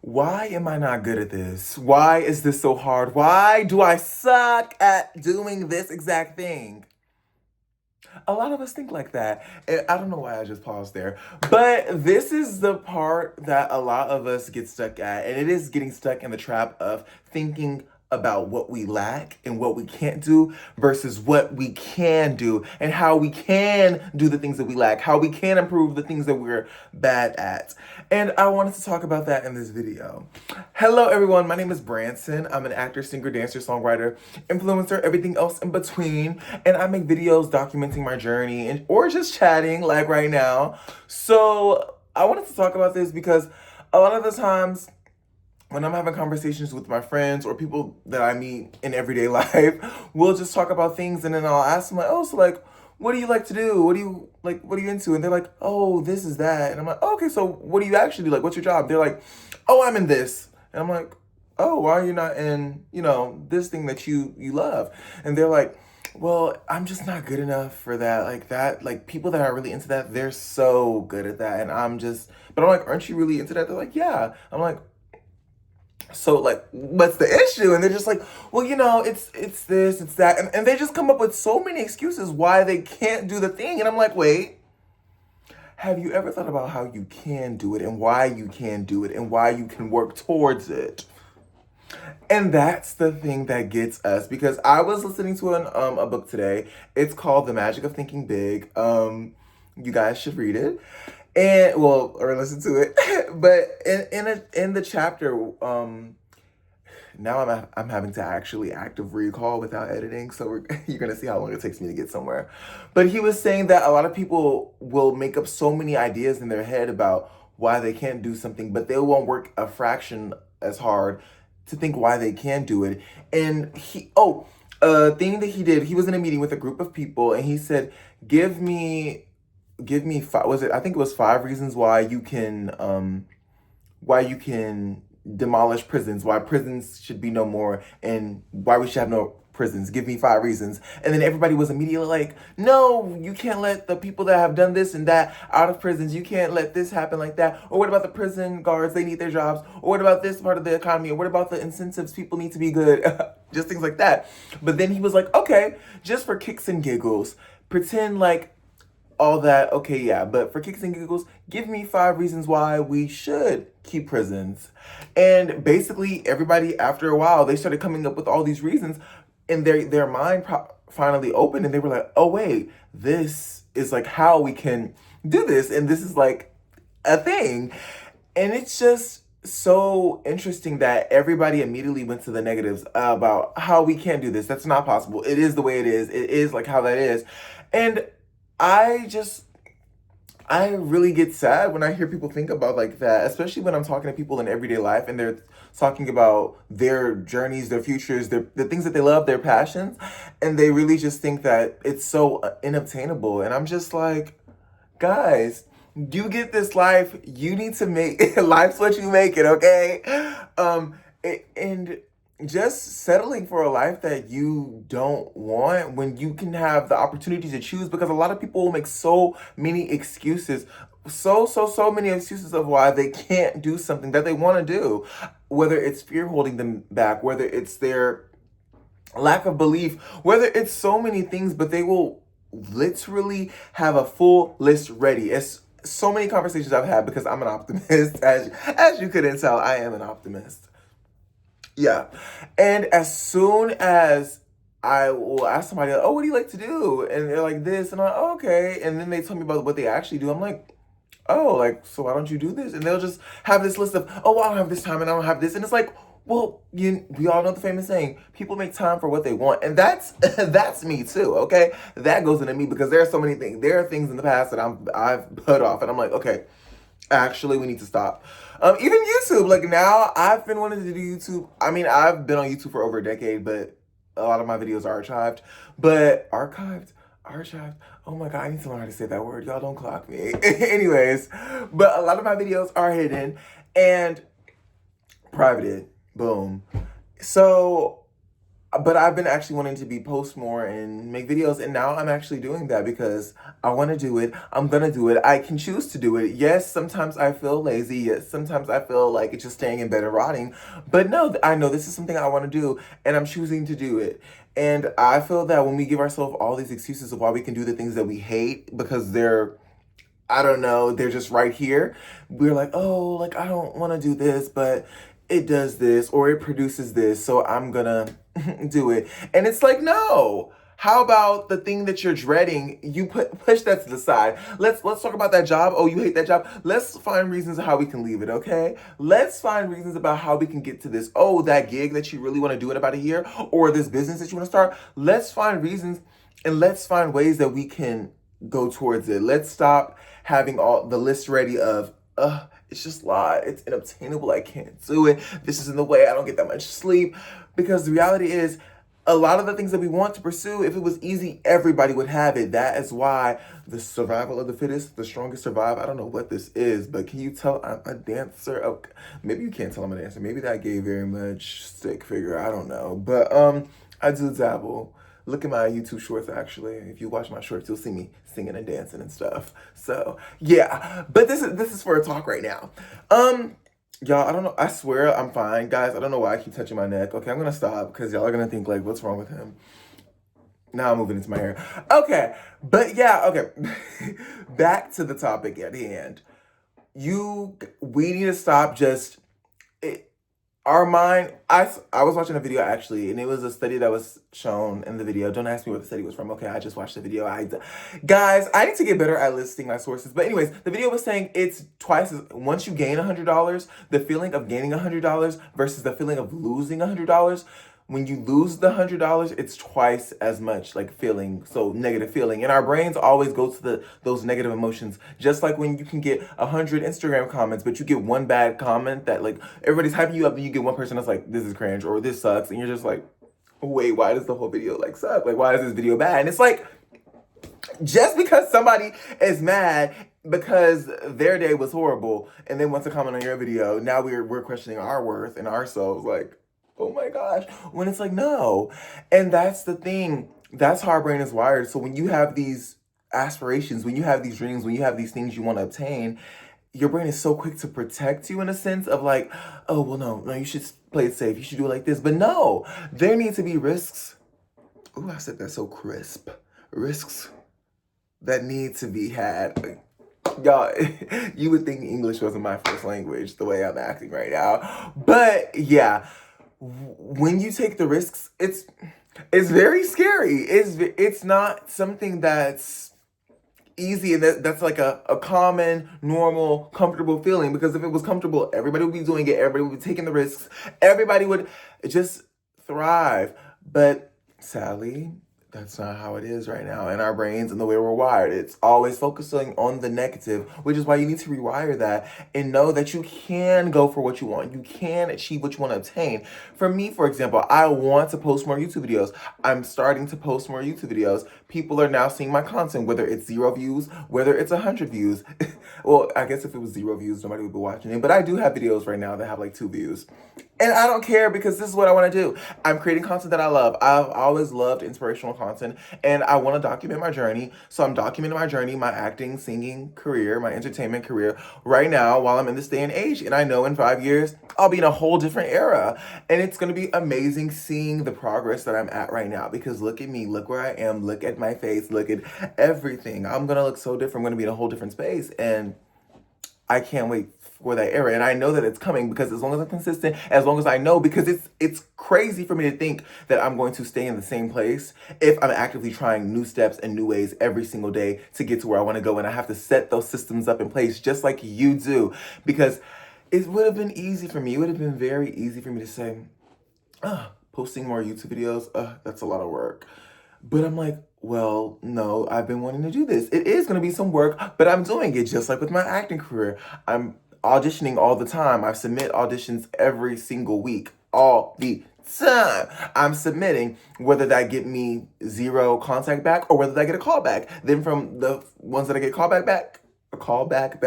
Why am I not good at this? Why is this so hard? Why do I suck at doing this exact thing? A lot of us think like that. And I don't know why I just paused there. But this is the part that a lot of us get stuck at. And it is getting stuck in the trap of thinking about what we lack and what we can't do versus what we can do and how we can do the things that we lack, how we can improve the things that we're bad at. And I wanted to talk about that in this video. Hello everyone, my name is Branson. I'm an actor, singer, dancer, songwriter, influencer, everything else in between. And I make videos documenting my journey or just chatting like right now. So I wanted to talk about this because a lot of the times when I'm having conversations with my friends or people that I meet in everyday life, we'll just talk about things and then I'll ask them like, oh, so like, what do you like to do? What are you into? And they're like, oh, this is that. And I'm like, oh, okay, so what do you actually do? Like, what's your job? They're like, oh, I'm in this. And I'm like, oh, why are you not in, this thing that you love? And they're like, well, I'm just not good enough for that. Like people that are really into that, they're so good at that. And but I'm like, aren't you really into that? They're like, yeah. I'm like, so like what's the issue? And they're just like, well, it's this, it's that, and they just come up with so many excuses why they can't do the thing. And I'm like, wait, have you ever thought about how you can do it and why you can do it and why you can work towards it? And that's the thing that gets us, because I was listening to a book today. It's called The Magic of Thinking Big. You guys should read it. And or listen to it. But in the chapter, now I'm having to actually active recall without editing, so you're gonna see how long it takes me to get somewhere. But he was saying that a lot of people will make up so many ideas in their head about why they can't do something, but they won't work a fraction as hard to think why they can do it. And a thing that he did, he was in a meeting with a group of people, and he said, give me five, I think it was 5 reasons why you can demolish prisons, why prisons should be no more, and why we should have no prisons. Give me 5 reasons. And then everybody was immediately like, no, you can't let the people that have done this and that out of prisons. You can't let this happen like that. Or what about the prison guards? They need their jobs. Or what about this part of the economy? Or what about the incentives? People need to be good. Just things like that. But then he was like, okay, just for kicks and giggles, pretend like all that, okay, yeah, but for kicks and giggles, give me 5 reasons why we should keep prisons. And basically, everybody, after a while, they started coming up with all these reasons, and their mind finally opened, and they were like, oh, wait, this is like how we can do this, and this is like a thing. And it's just so interesting that everybody immediately went to the negatives about how we can't do this. That's not possible. It is the way it is. It is like how that is. And I just, I really get sad when I hear people think about like that, especially when I'm talking to people in everyday life and they're talking about their journeys, their futures, the things that they love, their passions, and they really just think that it's so unobtainable. And I'm just like, guys, you get this life, you need to make life's what you make it, okay? And just settling for a life that you don't want when you can have the opportunity to choose, because a lot of people will make so many excuses, so many excuses of why they can't do something that they want to do, whether it's fear holding them back, whether it's their lack of belief, whether it's so many things, but they will literally have a full list ready. It's so many conversations I've had because I'm an optimist. As you couldn't tell, I am an optimist. Yeah. And as soon as I will ask somebody, like, oh, what do you like to do? And they're like this, and I'm like, oh, okay. And then they tell me about what they actually do. I'm like, oh, like, so why don't you do this? And they'll just have this list of, oh, well, I don't have this time and I don't have this. And it's like, well, we all know the famous saying, people make time for what they want. And that's that's me too, okay? That goes into me because there are so many things. There are things in the past that I've put off, and I'm like, okay, actually, we need to stop. Even YouTube, like now, I've been wanting to do YouTube. I mean, I've been on YouTube for over a decade, but a lot of my videos are archived. But archived. Oh my God, I need to learn how to say that word. Y'all don't clock me. Anyways, but a lot of my videos are hidden and privated. Boom. So but I've been actually wanting to be post more and make videos, and now I'm actually doing that because I want to do it. I'm gonna do it. I can choose to do it. Yes, sometimes I feel lazy. Yes, sometimes I feel like it's just staying in bed and rotting. But no, I know this is something I want to do, and I'm choosing to do it. And I feel that when we give ourselves all these excuses of why we can do the things that we hate because they're, I don't know, they're just right here. We're like, oh, like I don't want to do this, but it does this or it produces this, so I'm gonna do it. And it's like, no. How about the thing that you're dreading? You push that to the side. Let's talk about that job. Oh, you hate that job. Let's find reasons how we can leave it, okay? Let's find reasons about how we can get to this. Oh, that gig that you really want to do in about a year, or this business that you want to start. Let's find reasons and let's find ways that we can go towards it. Let's stop having all the list ready of, it's just a lot. It's unobtainable. I can't do it. This is in the way. I don't get that much sleep. Because the reality is, a lot of the things that we want to pursue, if it was easy, everybody would have it. That is why the survival of the fittest, the strongest survive. I don't know what this is, but can you tell I'm a dancer? Okay. Maybe you can't tell I'm a dancer. Maybe that gave very much stick figure. I don't know. But I do dabble. Look at my YouTube shorts, actually. If you watch my shorts, you'll see me singing and dancing and stuff. So, yeah. But this is for a talk right now. Y'all, I don't know. I swear I'm fine. Guys, I don't know why I keep touching my neck. Okay, I'm gonna stop because y'all are gonna think, like, what's wrong with him? Now I'm moving into my hair. Okay, but yeah, okay. Back to the topic at hand. We need to stop just our mind. I was watching a video actually, and it was a study that was shown in the video. Don't ask me where the study was from. Okay, I just watched the video. Guys, I need to get better at listing my sources. But anyways, the video was saying it's twice as once you gain $100, the feeling of gaining $100 versus the feeling of losing $100. When you lose the $100, it's twice as much like feeling, so negative feeling. And our brains always go to those negative emotions. Just like when you can get 100 Instagram comments, but you get one bad comment that like everybody's hyping you up, and you get one person that's like, this is cringe or this sucks, and you're just like, wait, why does the whole video like suck? Like, why is this video bad? And it's like, just because somebody is mad because their day was horrible and then wants to comment on your video, now we're questioning our worth and ourselves, like, oh my gosh, when it's like, no. And that's the thing. That's how our brain is wired. So when you have these aspirations, when you have these dreams, when you have these things you want to obtain, your brain is so quick to protect you in a sense of like, oh, well, no, you should play it safe. You should do it like this. But no, there need to be risks. Ooh, I said that so crisp. Risks that need to be had. Y'all, you would think English wasn't my first language the way I'm acting right now. But yeah, when you take the risks, it's very scary. It's not something that's easy, and that's like a common, normal, comfortable feeling. Because if it was comfortable, everybody would be doing it, everybody would be taking the risks, everybody would just thrive. But sadly, that's not how it is right now in our brains and the way we're wired. It's always focusing on the negative, which is why you need to rewire that and know that you can go for what you want. You can achieve what you want to obtain. For me, for example, I want to post more YouTube videos. I'm starting to post more YouTube videos. People are now seeing my content, whether it's 0 views, whether it's 100 views. Well, I guess if it was 0 views, nobody would be watching it. But I do have videos right now that have like 2 views. And I don't care because this is what I want to do. I'm creating content that I love. I've always loved inspirational content, and I want to document my journey. So I'm documenting my journey, my acting, singing career, my entertainment career right now while I'm in this day and age. And I know in 5 years, I'll be in a whole different era. And it's going to be amazing seeing the progress that I'm at right now, because look at me, look where I am, look at my face, look at everything. I'm going to look so different. I'm going to be in a whole different space. And I can't wait for that era. And I know that it's coming because as long as I'm consistent, as long as I know, because it's crazy for me to think that I'm going to stay in the same place if I'm actively trying new steps and new ways every single day to get to where I want to go. And I have to set those systems up in place just like you do, because it would have been easy for me. It would have been very easy for me to say, posting more YouTube videos, that's a lot of work. But I'm like, well, no, I've been wanting to do this. It is going to be some work, but I'm doing it just like with my acting career. I'm auditioning all the time. I submit auditions every single week, all the time. I'm submitting, whether that get me 0 contact back or whether that get a call back. Then from the ones that I get callback back, a call back,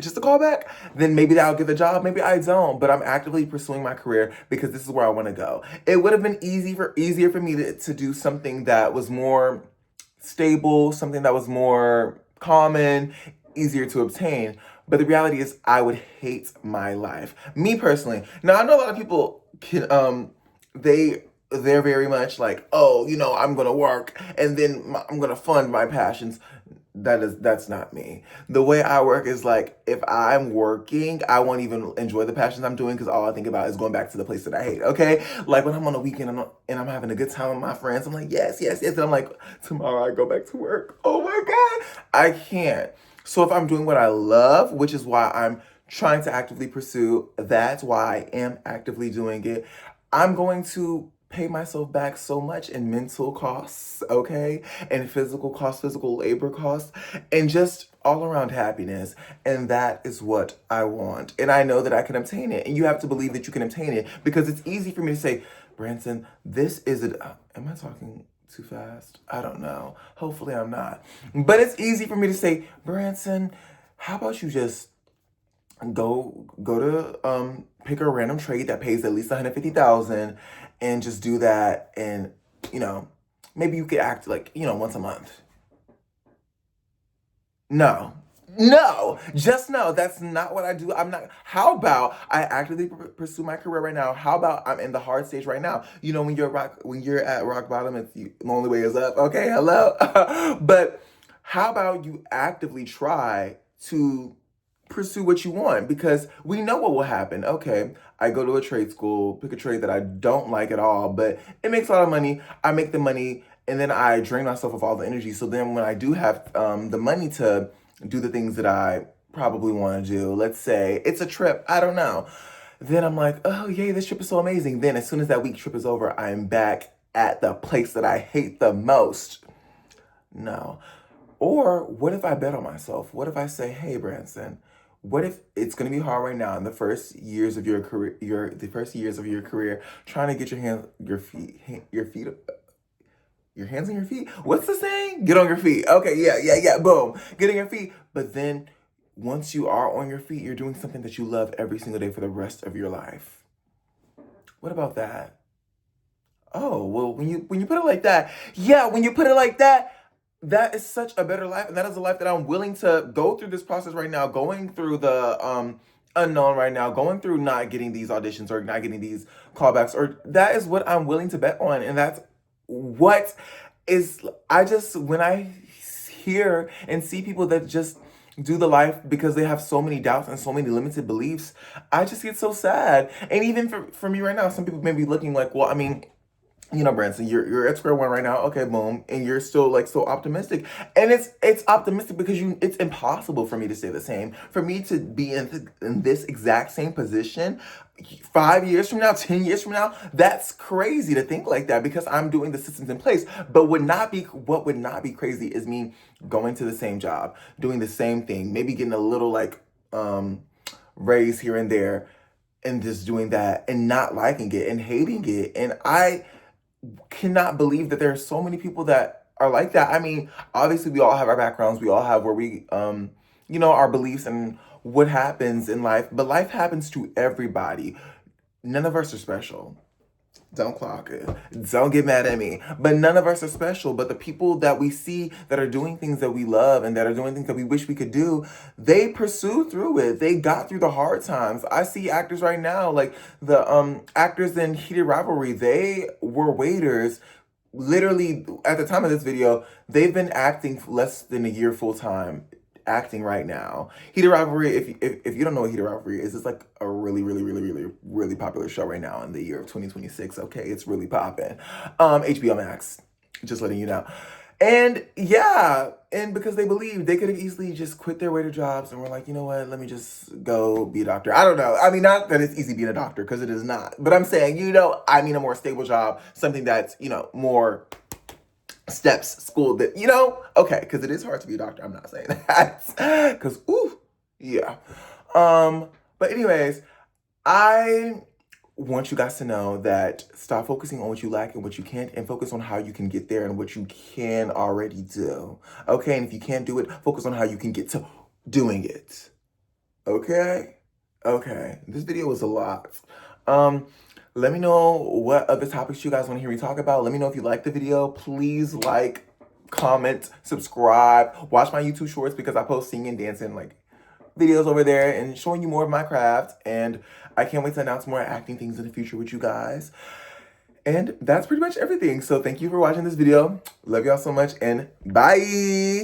just a call back, then maybe I'll get the job, maybe I don't. But I'm actively pursuing my career because this is where I want to go. It would have been easier for me to do something that was more stable, something that was more common, easier to obtain. But the reality is I would hate my life. Me personally. Now I know a lot of people can they're very much like, oh, I'm gonna work and then I'm gonna fund my passions. That's not me. The way I work is like, if I'm working, I won't even enjoy the passions I'm doing because all I think about is going back to the place that I hate. Okay, like when I'm on a weekend and I'm having a good time with my friends, I'm like, yes, yes, yes, and I'm like, tomorrow I go back to work. Oh my god, I can't. So if I'm doing what I love, which is why I'm trying to actively pursue, that's why I am actively doing it. I'm going to pay myself back so much in mental costs, okay? And physical costs, physical labor costs, and just all around happiness. And that is what I want. And I know that I can obtain it. And you have to believe that you can obtain it because it's easy for me to say, Branson, this is it. Am I talking too fast? I don't know. Hopefully I'm not. But it's easy for me to say, Branson, how about you just go to pick a random trade that pays at least 150,000 and just do that, and you know maybe you could act like once a month. No, no, just no, that's not what I do. I'm not. How about I actively pursue my career right now? How about I'm in the hard stage right now? When you're at rock bottom, the only way is up. Okay, hello. But how about you actively try to pursue what you want, because we know what will happen. Okay, I go to a trade school, pick a trade that I don't like at all, but it makes a lot of money. I make the money, and then I drain myself of all the energy. So then when I do have the money to do the things that I probably want to do, let's say it's a trip, I don't know. Then I'm like, oh, yay, this trip is so amazing. Then as soon as that week trip is over, I'm back at the place that I hate the most. No. Or what if I bet on myself? What if I say, hey, Branson, what if it's gonna be hard right now in the first years of your career, the first years of your career, trying to get your hands on your feet? What's the saying? Get on your feet. Okay, yeah, yeah, yeah, boom. Get on your feet. But then once you are on your feet, you're doing something that you love every single day for the rest of your life. What about that? Oh, well, when you put it like that, yeah, when you put it like that, that is such a better life, and that is a life that I'm willing to go through this process right now, going through the unknown right now, going through not getting these auditions or not getting these callbacks, or that is what I'm willing to bet on, and that's what is. I just when I hear and see people that just do the life because they have so many doubts and so many limited beliefs, I just get so sad. And even for me right now, some people may be looking like, well, I mean, Branson, you're at square one right now. Okay, boom, and you're still like so optimistic, and it's optimistic because it's impossible for me to say the same. For me to be in this exact same position 5 years from now, 10 years from now, that's crazy to think like that because I'm doing the systems in place. But what would not be crazy is me going to the same job, doing the same thing, maybe getting a little like raise here and there, and just doing that and not liking it and hating it, and I cannot believe that there are so many people that are like that. I mean, obviously we all have our backgrounds, we all have where we our beliefs and what happens in life, but life happens to everybody. None of us are special. Don't clock it. Don't get mad at me. But none of us are special. But the people that we see that are doing things that we love and that are doing things that we wish we could do, they pursue through it. They got through the hard times. I see actors right now, like the actors in Heated Rivalry, they were waiters. Literally, at the time of this video, they've been acting less than a year full time, acting right now. Heated Rivalry, if you don't know what Heated Rivalry is, it's like a really, really, really, really, really popular show right now in the year of 2026. Okay, it's really popping. HBO Max, just letting you know. And yeah, and because they believe they could have easily just quit their waiter jobs and were like, you know what, let me just go be a doctor. I don't know. I mean, not that it's easy being a doctor, because it is not. But I'm saying, I mean a more stable job, something that's, more steps, school that, okay, because it is hard to be a doctor. I'm not saying that. Because, ooh, yeah. But anyways, I want you guys to know that stop focusing on what you lack and what you can't, and focus on how you can get there and what you can already do. Okay, and if you can't do it, focus on how you can get to doing it. Okay? Okay. This video was a lot. Um, Let me know what other topics you guys want to hear me talk about. Let me know if you like the video. Please like, comment, subscribe, watch my YouTube shorts because I post singing, dancing, like videos over there and showing you more of my craft. And I can't wait to announce more acting things in the future with you guys. And that's pretty much everything. So thank you for watching this video. Love y'all so much and bye.